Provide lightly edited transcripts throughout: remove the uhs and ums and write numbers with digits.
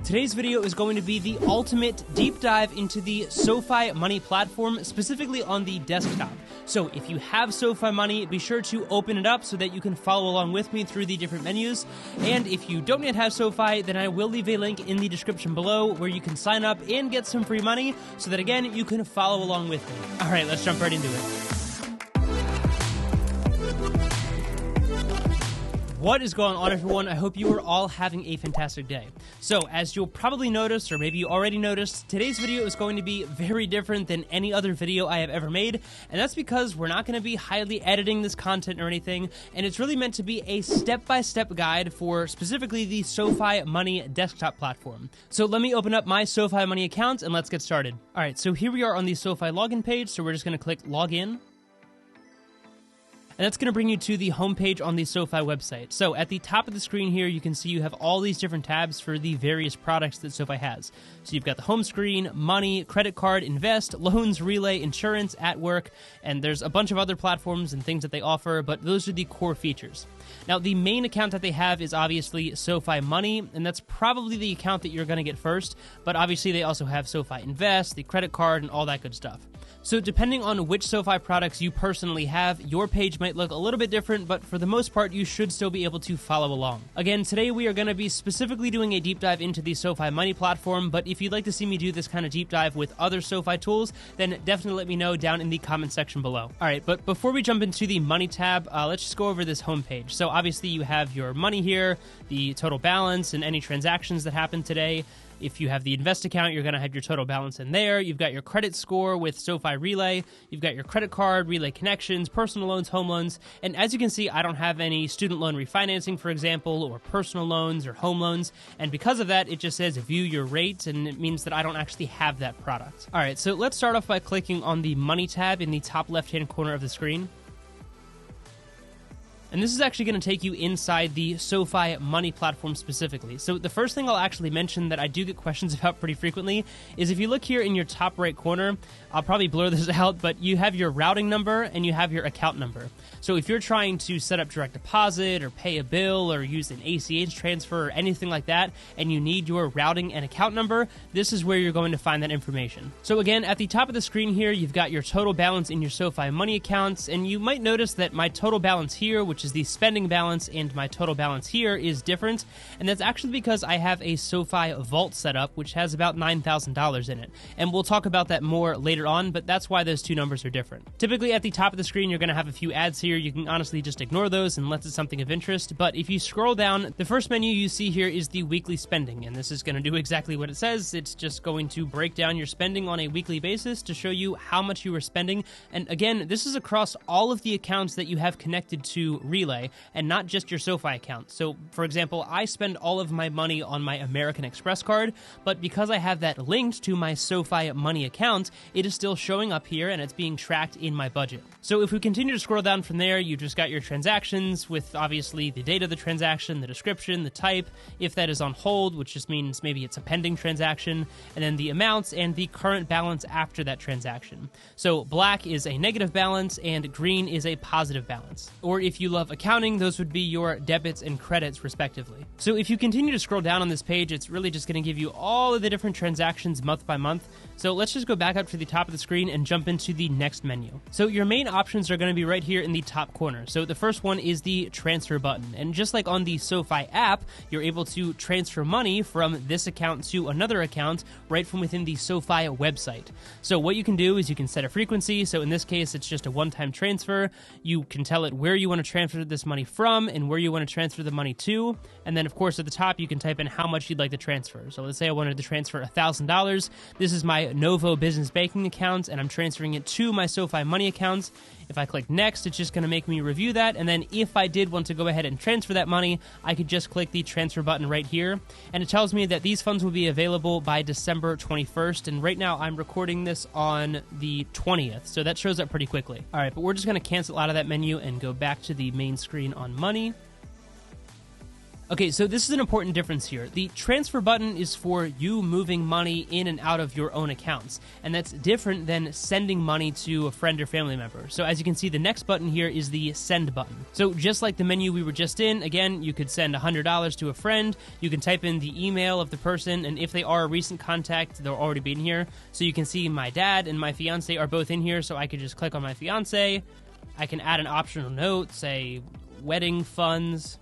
Today's video is going to be the ultimate deep dive into the SoFi Money platform, specifically on the desktop. So if you have SoFi Money, be sure to open it up so that you can follow along with me through the different menus. And if you don't yet have SoFi, then I will leave a link in the description below where you can sign up and get some free money so that, again, you can follow along with me. All right, let's jump right into it. What is going on, everyone? I hope you are all having a fantastic day. So, as you'll probably notice, or maybe you already noticed, today's video is going to be very different than any other video I have ever made, and that's because we're not going to be highly editing this content or anything, and it's really meant to be a step-by-step guide for specifically the SoFi Money desktop platform. So let me open up my SoFi Money account, and let's get started. All right, so here we are on the SoFi login page, so we're just going to click Login. And that's going to bring you to the homepage on the SoFi website. So at the top of the screen here, you can see you have all these different tabs for the various products that SoFi has. So you've got the home screen, money, credit card, invest, loans, relay, insurance, at work, and there's a bunch of other platforms and things that they offer, but those are the core features. Now, the main account that they have is obviously SoFi Money, and that's probably the account that you're going to get first, but obviously they also have SoFi Invest, the credit card, and all that good stuff. So depending on which SoFi products you personally have, your page might look a little bit different, but for the most part, you should still be able to follow along. Again, today we are going to be specifically doing a deep dive into the SoFi Money platform, but if you'd like to see me do this kind of deep dive with other SoFi tools, then definitely let me know down in the comment section below. All right, but before we jump into the Money tab, let's just go over this homepage. So obviously you have your money here, the total balance, and any transactions that happened today. If you have the Invest account, you're going to have your total balance in there. You've got your credit score with SoFi Relay. You've got your credit card, Relay connections, personal loans, home loans. And as you can see, I don't have any student loan refinancing, for example, or personal loans or home loans. And because of that, it just says view your rate, and it means that I don't actually have that product. All right, so let's start off by clicking on the Money tab in the top left-hand corner of the screen. And this is actually going to take you inside the SoFi Money platform specifically. So the first thing I'll actually mention that I do get questions about pretty frequently is if you look here in your top right corner, I'll probably blur this out, but you have your routing number and you have your account number. So if you're trying to set up direct deposit or pay a bill or use an ACH transfer or anything like that, and you need your routing and account number, this is where you're going to find that information. So again, at the top of the screen here, you've got your total balance in your SoFi Money accounts, and you might notice that my total balance here, which is the spending balance, and my total balance here is different, and that's actually because I have a SoFi Vault set up, which has about $9,000 in it, and we'll talk about that more later on, but that's why those two numbers are different. Typically at the top of the screen, you're going to have a few ads here. You can honestly just ignore those unless it's something of interest, but if you scroll down, the first menu you see here is the weekly spending, and this is going to do exactly what it says. It's just going to break down your spending on a weekly basis to show you how much you are spending, and again, this is across all of the accounts that you have connected to Relay, and not just your SoFi account. So, for example, I spend all of my money on my American Express card, but because I have that linked to my SoFi Money account, it is still showing up here and it's being tracked in my budget. So if we continue to scroll down from there, you just got your transactions with obviously the date of the transaction, the description, the type, if that is on hold, which just means maybe it's a pending transaction, and then the amounts and the current balance after that transaction. So black is a negative balance and green is a positive balance. Or if you love accounting, those would be your debits and credits respectively. So if you continue to scroll down on this page, it's really just going to give you all of the different transactions month by month. So let's just go back up to the top of the screen and jump into the next menu. So your main options are going to be right here in the top corner. So the first one is the transfer button. And just like on the SoFi app, you're able to transfer money from this account to another account right from within the SoFi website. So what you can do is you can set a frequency. So in this case, it's just a one-time transfer. You can tell it where you want to transfer this money from and where you want to transfer the money to. And then of course at the top, you can type in how much you'd like to transfer. So let's say I wanted to transfer $1,000. This is my Novo business banking account, and I'm transferring it to my SoFi Money account. If I click next, it's just going to make me review that, and then if I did want to go ahead and transfer that money, I could just click the transfer button right here, and it tells me that these funds will be available by December 21st, and right now I'm recording this on the 20th, so that shows up pretty quickly. All right, but we're just going to cancel out of that menu and go back to the main screen on Money. Okay, so this is an important difference here. The transfer button is for you moving money in and out of your own accounts, and that's different than sending money to a friend or family member. So as you can see, the next button here is the send button. So just like the menu we were just in, again, you could send $100 to a friend, you can type in the email of the person, and if they are a recent contact, they'll already be in here. So you can see my dad and my fiance are both in here, so I could just click on my fiance. I can add an optional note, say wedding funds.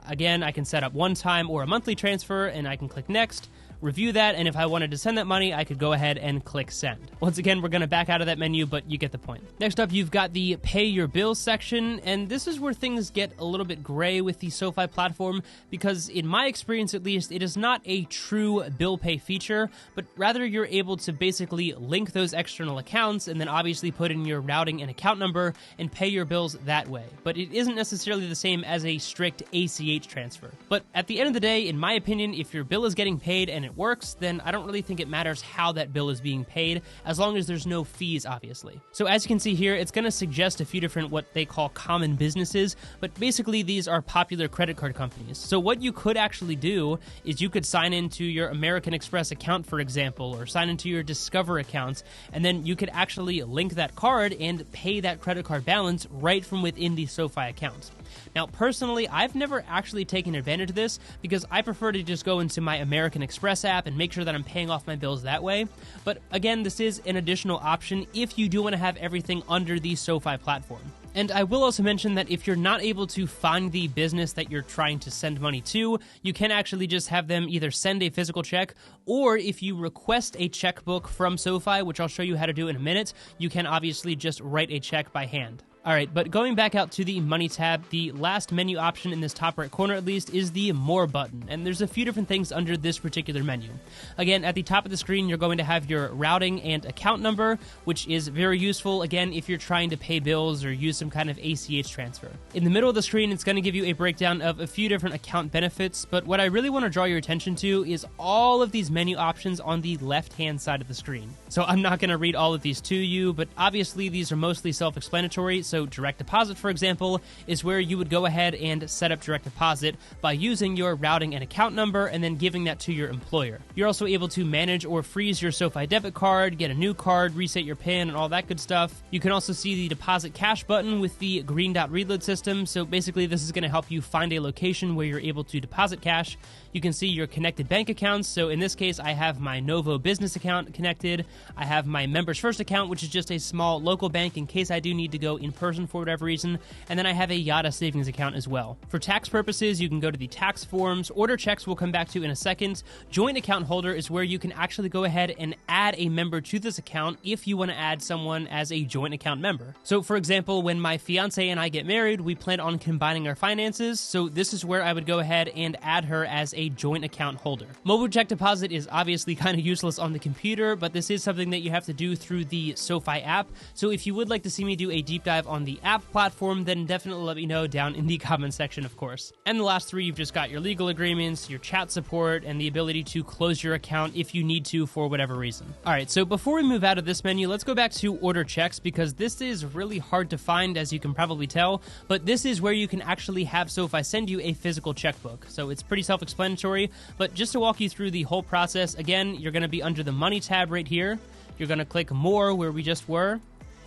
Again, I can set up one-time or a monthly transfer, and I can click Next, review that, and if I wanted to send that money, I could go ahead and click Send. Once again, we're going to back out of that menu, but you get the point. Next up, you've got the Pay Your Bills section, and this is where things get a little bit gray with the SoFi platform, because in my experience at least, it is not a true bill pay feature, but rather you're able to basically link those external accounts and then obviously put in your routing and account number and pay your bills that way. But it isn't necessarily the same as a strict ACH transfer. But at the end of the day, in my opinion, if your bill is getting paid and it works, then I don't really think it matters how that bill is being paid, as long as there's no fees, obviously. So as you can see here, it's going to suggest a few different what they call common businesses, but basically these are popular credit card companies. So what you could actually do is you could sign into your American Express account, for example, or sign into your Discover accounts, and then you could actually link that card and pay that credit card balance right from within the SoFi account. Now, personally, I've never actually taken advantage of this because I prefer to just go into my American Express app and make sure that I'm paying off my bills that way. But again, this is an additional option if you do want to have everything under the SoFi platform. And I will also mention that if you're not able to find the business that you're trying to send money to, you can actually just have them either send a physical check, or if you request a checkbook from SoFi, which I'll show you how to do in a minute, you can obviously just write a check by hand. Alright, but going back out to the Money tab, the last menu option in this top right corner at least is the More button, and there's a few different things under this particular menu. Again, at the top of the screen, you're going to have your routing and account number, which is very useful, again, if you're trying to pay bills or use some kind of ACH transfer. In the middle of the screen, it's going to give you a breakdown of a few different account benefits, but what I really want to draw your attention to is all of these menu options on the left-hand side of the screen. So I'm not going to read all of these to you, but obviously these are mostly self-explanatory. So direct deposit, for example, is where you would go ahead and set up direct deposit by using your routing and account number and then giving that to your employer. You're also able to manage or freeze your SoFi debit card, get a new card, reset your PIN, and all that good stuff. You can also see the deposit cash button with the green dot reload system. So basically this is going to help you find a location where you're able to deposit cash. You can see your connected bank accounts. So in this case, I have my Novo business account connected. I have my Members First account, which is just a small local bank in case I do need to go in person for whatever reason. And then I have a Yada savings account as well. For tax purposes, you can go to the tax forms. Order checks we'll come back to in a second. Joint account holder is where you can actually go ahead and add a member to this account if you want to add someone as a joint account member. So for example, when my fiance and I get married, we plan on combining our finances. So this is where I would go ahead and add her as a joint account holder. Mobile check deposit is obviously kind of useless on the computer, but this is something that you have to do through the SoFi app. So if you would like to see me do a deep dive on the app platform, then definitely let me know down in the comment section, of course. And the last three, you've just got your legal agreements, your chat support, and the ability to close your account if you need to for whatever reason. All right, so before we move out of this menu, let's go back to order checks because this is really hard to find, as you can probably tell, but this is where you can actually have SoFi send you a physical checkbook. So it's pretty self-explanatory, but just to walk you through the whole process, again, you're going to be under the Money tab right here. You're going to click More where we just were.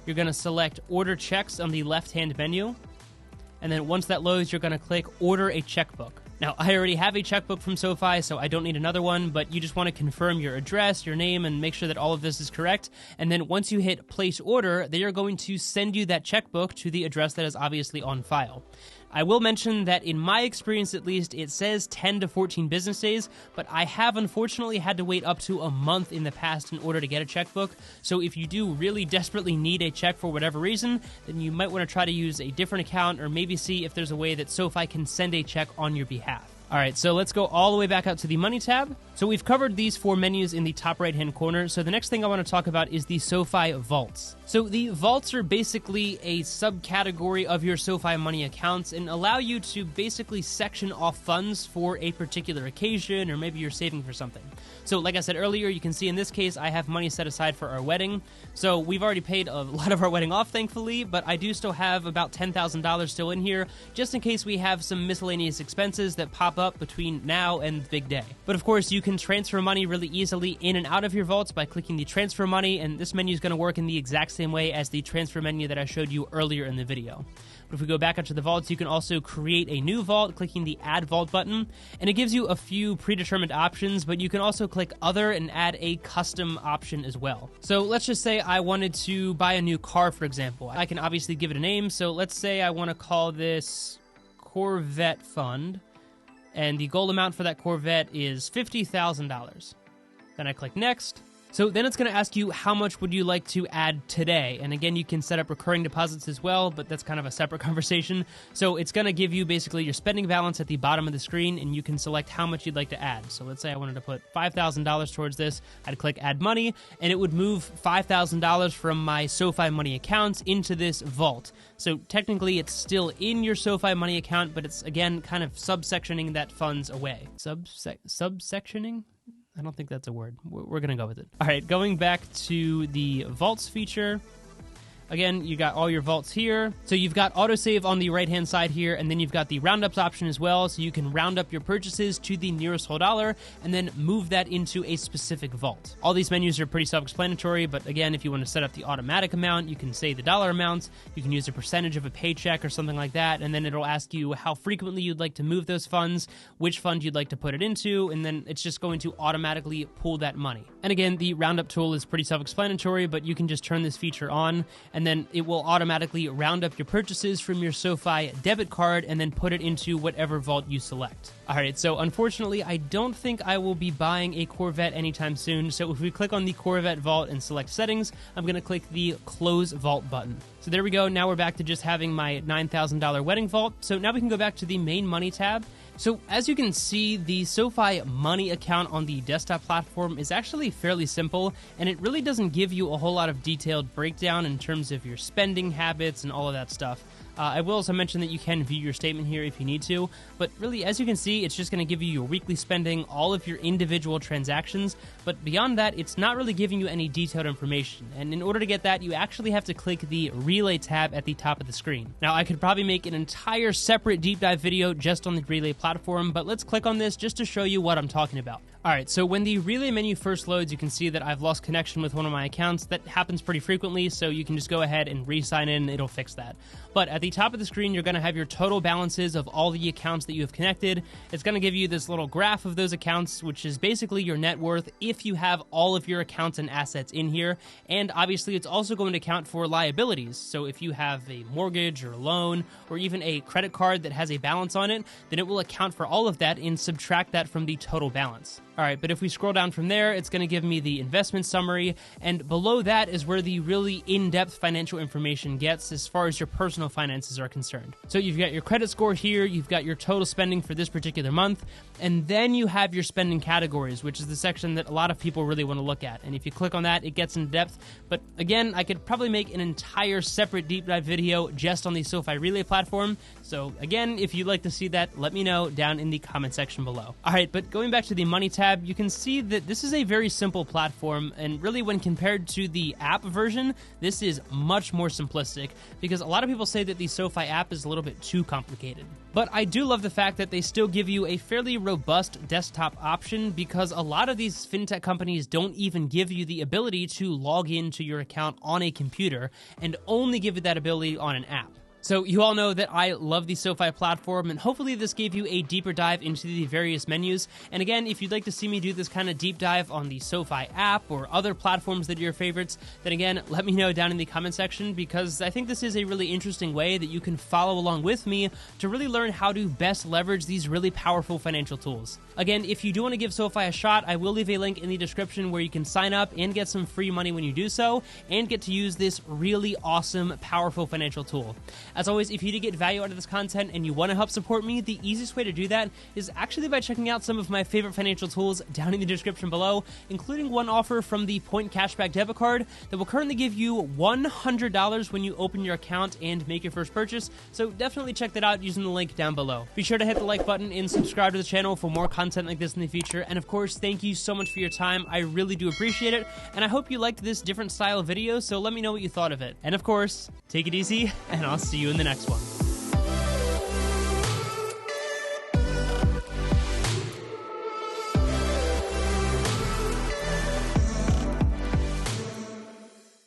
You're going to select Order Checks on the left-hand menu. And then once that loads, you're going to click Order a Checkbook. Now, I already have a checkbook from SoFi, so I don't need another one, but you just want to confirm your address, your name, and make sure that all of this is correct. And then once you hit Place Order, they are going to send you that checkbook to the address that is obviously on file. I will mention that in my experience at least, it says 10 to 14 business days, but I have unfortunately had to wait up to a month in the past in order to get a checkbook. So if you do really desperately need a check for whatever reason, then you might want to try to use a different account or maybe see if there's a way that SoFi can send a check on your behalf. All right, so let's go all the way back out to the Money tab. So we've covered these 4 menus in the top right-hand corner. So the next thing I want to talk about is the SoFi Vaults. So the Vaults are basically a subcategory of your SoFi Money accounts and allow you to basically section off funds for a particular occasion, or maybe you're saving for something. So like I said earlier, you can see in this case, I have money set aside for our wedding. So we've already paid a lot of our wedding off, thankfully, but I do still have about $10,000 still in here, just in case we have some miscellaneous expenses that pop up between now and the big day. But of course, you can transfer money really easily in and out of your vaults by clicking the transfer money, and this menu is going to work in the exact same way as the transfer menu that I showed you earlier in the video. But if we go back up to the vaults, you can also create a new vault clicking the add vault button, and it gives you a few predetermined options, but you can also click other and add a custom option as well. So let's just say I wanted to buy a new car, for example. I can obviously give it a name. So let's say I want to call this Corvette Fund, and the goal amount for that Corvette is $50,000. Then I click next. So then it's going to ask you how much would you like to add today. And again, you can set up recurring deposits as well, but that's kind of a separate conversation. So it's going to give you basically your spending balance at the bottom of the screen, and you can select how much you'd like to add. So let's say I wanted to put $5,000 towards this. I'd click add money, and it would move $5,000 from my SoFi Money account into this vault. So technically it's still in your SoFi Money account, but it's again kind of subsectioning that funds away. Subsectioning? I don't think that's a word. We're going to go with it. All right, going back to the Vaults feature. Again, you got all your vaults here. So you've got autosave on the right-hand side here, and then you've got the roundups option as well. So you can round up your purchases to the nearest whole dollar and then move that into a specific vault. All these menus are pretty self-explanatory, but again, if you want to set up the automatic amount, you can say the dollar amount. You can use a percentage of a paycheck or something like that, and then it'll ask you how frequently you'd like to move those funds, which fund you'd like to put it into, and then it's just going to automatically pull that money. And again, the roundup tool is pretty self-explanatory, but you can just turn this feature on, and then it will automatically round up your purchases from your SoFi debit card and then put it into whatever vault you select. All right, so unfortunately, I don't think I will be buying a Corvette anytime soon. So if we click on the Corvette vault and select settings, I'm going to click the close vault button. So there we go. Now we're back to just having my $9,000 wedding vault. So now we can go back to the main money tab. So as you can see, the SoFi Money account on the desktop platform is actually fairly simple, and it really doesn't give you a whole lot of detailed breakdown in terms of your spending habits and all of that stuff. I will also mention that you can view your statement here if you need to, but really, as you can see, it's just going to give you your weekly spending, all of your individual transactions, but beyond that, it's not really giving you any detailed information, and in order to get that, you actually have to click the Relay tab at the top of the screen. Now, I could probably make an entire separate deep dive video just on the Relay platform, but let's click on this just to show you what I'm talking about. Alright, so when the Relay menu first loads, you can see that I've lost connection with one of my accounts. That happens pretty frequently, so you can just go ahead and re-sign in, it'll fix that. But at the top of the screen, you're going to have your total balances of all the accounts that you have connected. It's going to give you this little graph of those accounts, which is basically your net worth if you have all of your accounts and assets in here. And obviously, it's also going to account for liabilities. So if you have a mortgage or a loan, or even a credit card that has a balance on it, then it will account for all of that and subtract that from the total balance. All right, but if we scroll down from there, it's going to give me the investment summary, and below that is where the really in-depth financial information gets as far as your personal finances are concerned. So you've got your credit score here, you've got your total spending for this particular month, and then you have your spending categories, which is the section that a lot of people really want to look at. And if you click on that, it gets in depth. But again, I could probably make an entire separate deep dive video just on the SoFi Relay platform. So again, if you'd like to see that, let me know down in the comment section below. All right, but going back to the Money tab, you can see that this is a very simple platform, and really when compared to the app version, this is much more simplistic, because a lot of people say that the SoFi app is a little bit too complicated. But I do love the fact that they still give you a fairly robust desktop option, because a lot of these fintech companies don't even give you the ability to log into your account on a computer, and only give you that ability on an app. So you all know that I love the SoFi platform, and hopefully this gave you a deeper dive into the various menus. And again, if you'd like to see me do this kind of deep dive on the SoFi app or other platforms that are your favorites, then again, let me know down in the comment section, because I think this is a really interesting way that you can follow along with me to really learn how to best leverage these really powerful financial tools. Again, if you do want to give SoFi a shot, I will leave a link in the description where you can sign up and get some free money when you do so, and get to use this really awesome, powerful financial tool. As always, if you did get value out of this content and you want to help support me, the easiest way to do that is actually by checking out some of my favorite financial tools down in the description below, including one offer from the Point Cashback debit card that will currently give you $100 when you open your account and make your first purchase. So definitely check that out using the link down below. Be sure to hit the like button and subscribe to the channel for more content like this in the future. And of course, thank you so much for your time. I really do appreciate it. And I hope you liked this different style of video, so let me know what you thought of it. And of course, take it easy, and I'll see you in the next one.